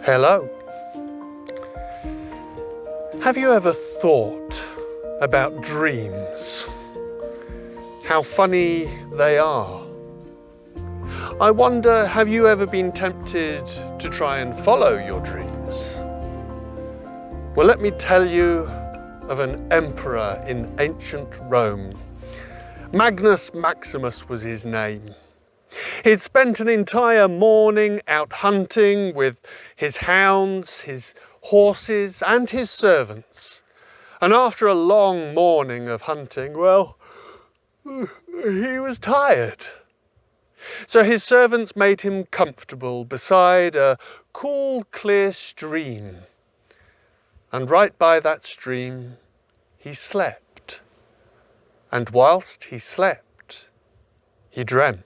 Hello. Have you ever thought about dreams? How funny they are. I wonder, have you ever been tempted to try and follow your dreams? Well, let me tell you of an emperor in ancient Rome. Magnus Maximus was his name. He'd spent an entire morning out hunting with his hounds, his horses and his servants. And after a long morning of hunting, well, he was tired. So his servants made him comfortable beside a cool, clear stream. And right by that stream, he slept. And whilst he slept, he dreamt.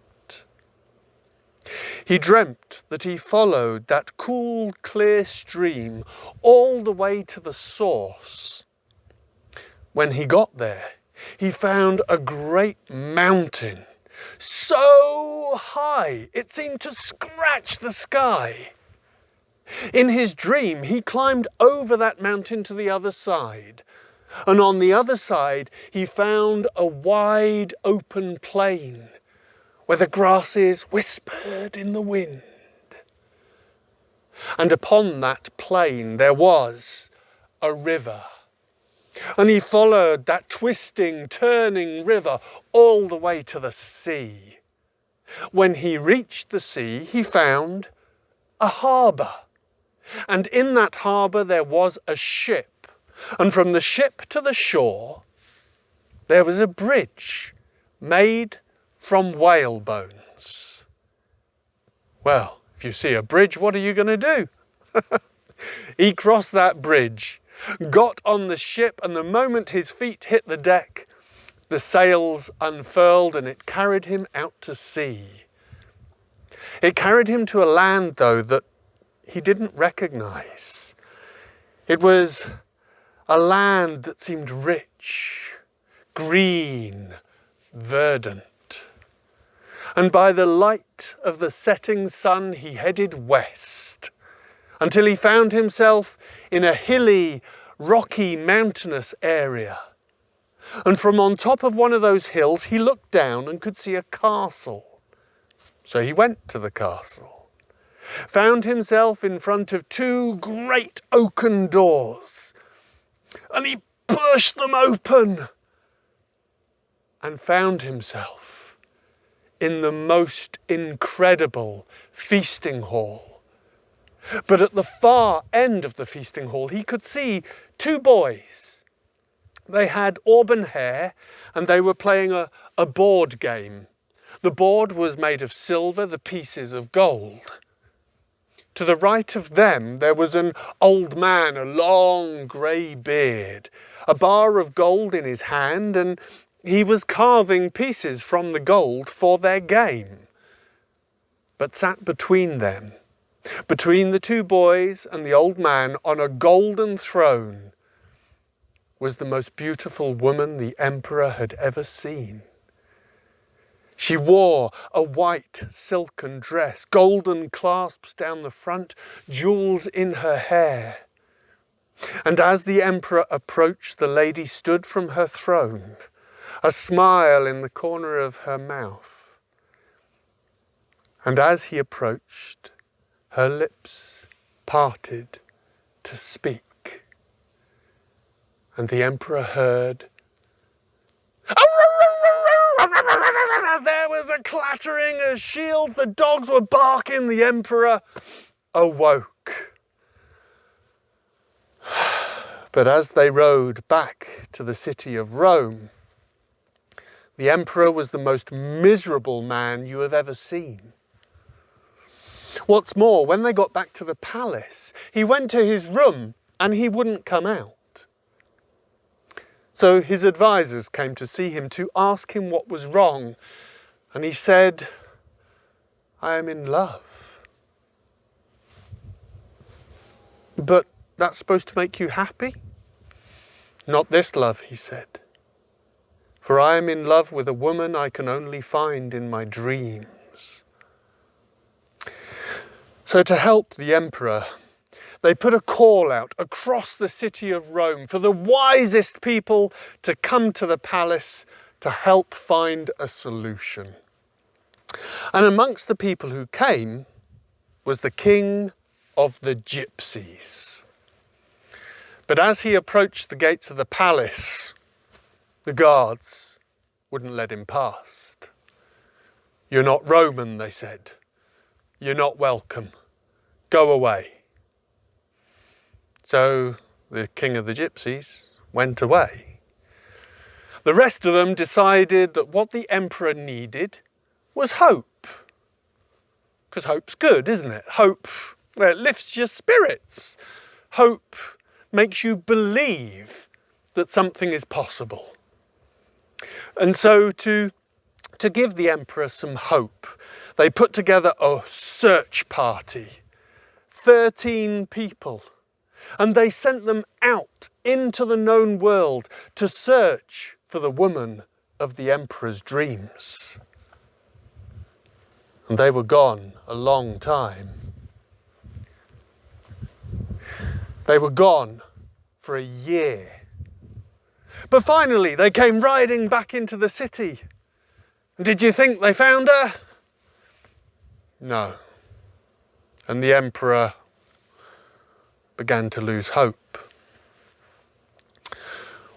He dreamt that he followed that cool, clear stream all the way to the source. When he got there, he found a great mountain, so high it seemed to scratch the sky. In his dream, he climbed over that mountain to the other side, and on the other side, he found a wide open plain, where the grasses whispered in the wind. And upon that plain there was a river. And he followed that twisting, turning river all the way to the sea. When he reached the sea, he found a harbour. And in that harbour there was a ship. And from the ship to the shore, there was a bridge made from whale bones. Well, if you see a bridge, what are you going to do? He crossed that bridge, got on the ship, and the moment his feet hit the deck, the sails unfurled and it carried him out to sea. It carried him to a land, though, that he didn't recognize. It was a land that seemed rich, green, verdant. And by the light of the setting sun, he headed west until he found himself in a hilly, rocky, mountainous area. And from on top of one of those hills, he looked down and could see a castle. So he went to the castle, found himself in front of two great oaken doors, and he pushed them open and found himself in the most incredible feasting hall. But at the far end of the feasting hall, he could see two boys. They had auburn hair and they were playing a board game. The board was made of silver, the pieces of gold. To the right of them, there was an old man, a long grey beard, a bar of gold in his hand, and he was carving pieces from the gold for their game. But sat between them, between the two boys and the old man on a golden throne, was the most beautiful woman the emperor had ever seen. She wore a white silken dress, golden clasps down the front, jewels in her hair. And as the emperor approached, the lady stood from her throne, a smile in the corner of her mouth. And as he approached, her lips parted to speak. And the emperor heard, there was a clattering of shields, the dogs were barking, the emperor awoke. But as they rode back to the city of Rome, the emperor was the most miserable man you have ever seen. What's more, when they got back to the palace, he went to his room and he wouldn't come out. So his advisors came to see him to ask him what was wrong. And he said, I am in love. But that's supposed to make you happy? Not this love, he said. For I am in love with a woman I can only find in my dreams. So to help the emperor, they put a call out across the city of Rome for the wisest people to come to the palace to help find a solution. And amongst the people who came was the king of the gypsies. But as he approached the gates of the palace, the guards wouldn't let him past. "You're not Roman," they said. "You're not welcome. Go away." So the king of the gypsies went away. The rest of them decided that what the emperor needed was hope. Because hope's good, isn't it? Hope, well, it lifts your spirits. Hope makes you believe that something is possible. And so to give the emperor some hope, they put together a search party, 13 people, and they sent them out into the known world to search for the woman of the emperor's dreams. And they were gone a long time. They were gone for a year. But finally, they came riding back into the city. And did you think they found her? No. And the emperor began to lose hope.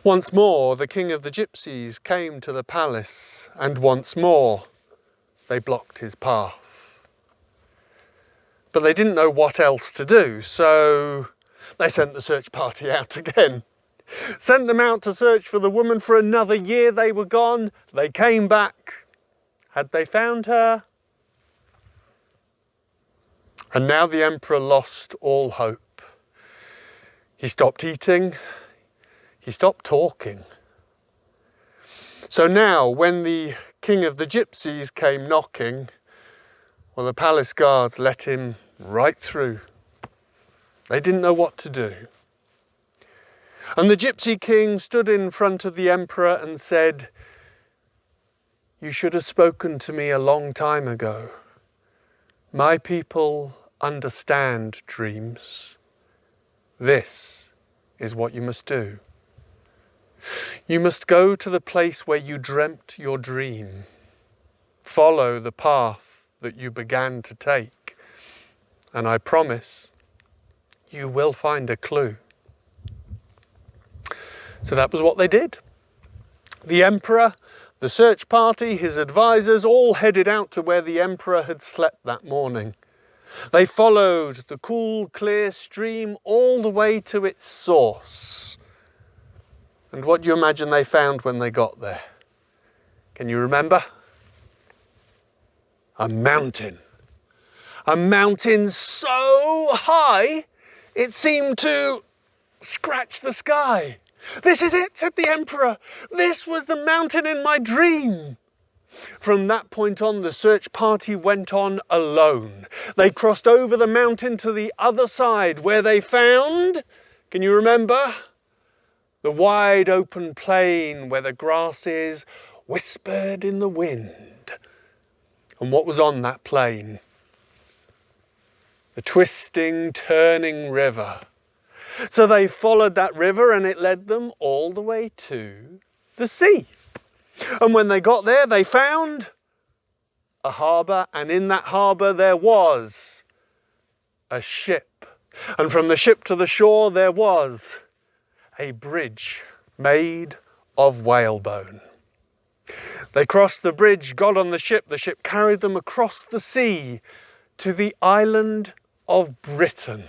Once more, the king of the gypsies came to the palace, and once more, they blocked his path. But they didn't know what else to do, so they sent the search party out again. Sent them out to search for the woman for another year. They were gone. They came back. Had they found her? And now the emperor lost all hope. He stopped eating. He stopped talking. So now, when the king of the gypsies came knocking, well, the palace guards let him right through. They didn't know what to do. And the gypsy king stood in front of the emperor and said, "You should have spoken to me a long time ago. My people understand dreams. This is what you must do. You must go to the place where you dreamt your dream. Follow the path that you began to take. And I promise you will find a clue." So that was what they did. The emperor, the search party, his advisors all headed out to where the emperor had slept that morning. They followed the cool, clear stream all the way to its source. And what do you imagine they found when they got there? Can you remember? A mountain. A mountain so high it seemed to scratch the sky. "This is it," said the emperor. "This was the mountain in my dream." From that point on, the search party went on alone. They crossed over the mountain to the other side, where they found, can you remember? The wide open plain where the grasses whispered in the wind. And what was on that plain? The twisting, turning river. So they followed that river and it led them all the way to the sea. And when they got there, they found a harbour, and in that harbour there was a ship. And from the ship to the shore there was a bridge made of whalebone. They crossed the bridge, got on the ship carried them across the sea to the island of Britain.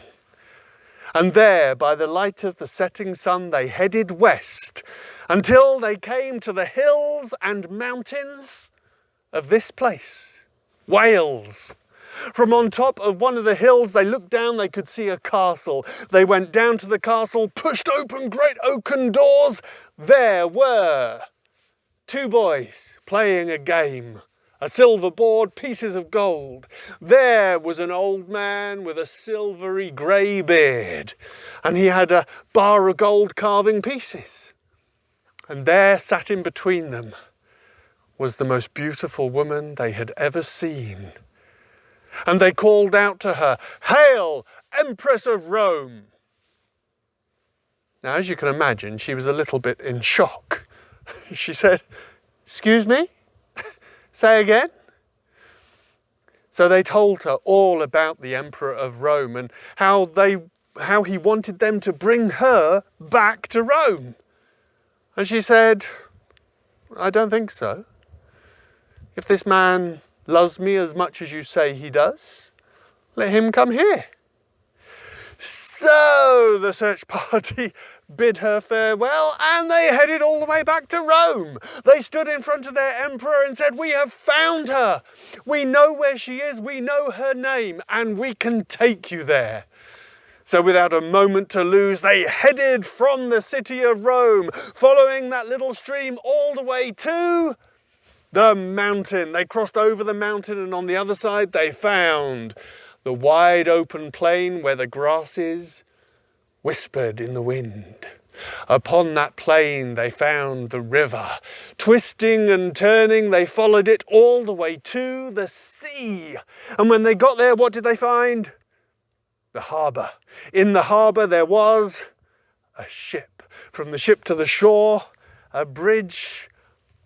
And there, by the light of the setting sun, they headed west until they came to the hills and mountains of this place, Wales. From on top of one of the hills, they looked down, they could see a castle. They went down to the castle, pushed open great oaken doors. There were two boys playing a game. A silver board, pieces of gold. There was an old man with a silvery grey beard, and he had a bar of gold carving pieces. And there, sat in between them, was the most beautiful woman they had ever seen. And they called out to her, "Hail, Empress of Rome!" Now, as you can imagine, she was a little bit in shock. She said, "Excuse me? Say again?" So they told her all about the Emperor of Rome and how he wanted them to bring her back to Rome. And she said, "I don't think so. If this man loves me as much as you say he does, let him come here." So the search party bid her farewell and they headed all the way back to Rome. They stood in front of their emperor and said, "We have found her. We know where she is. We know her name and we can take you there." So without a moment to lose, they headed from the city of Rome, following that little stream all the way to the mountain. They crossed over the mountain and on the other side they found the wide open plain where the grasses whispered in the wind. Upon that plain they found the river. Twisting and turning, they followed it all the way to the sea. And when they got there, what did they find? The harbour. In the harbour there was a ship. From the ship to the shore, a bridge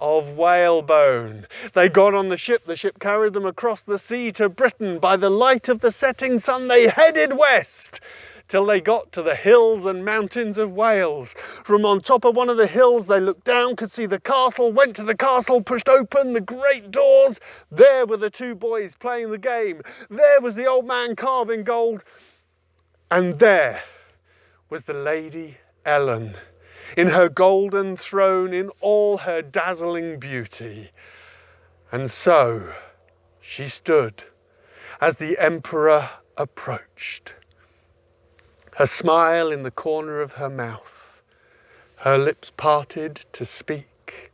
of whalebone. They got on the ship carried them across the sea to Britain. By the light of the setting sun they headed west till they got to the hills and mountains of Wales. From on top of one of the hills they looked down, could see the castle, went to the castle, pushed open the great doors. There were the two boys playing the game. There was the old man carving gold. And there was the Lady Ellen, in her golden throne, in all her dazzling beauty. And so she stood as the emperor approached, a smile in the corner of her mouth, her lips parted to speak,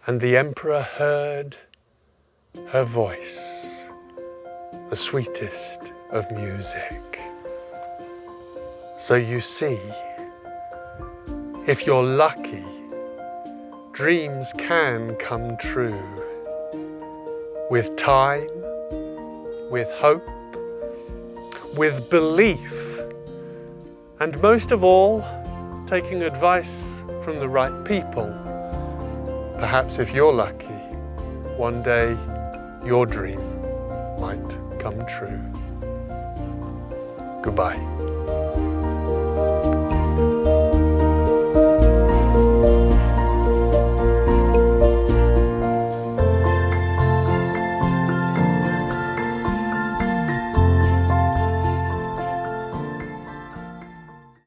and the emperor heard her voice, the sweetest of music. So you see, if you're lucky, dreams can come true. With time, with hope, with belief, and most of all, taking advice from the right people. Perhaps if you're lucky, one day your dream might come true. Goodbye.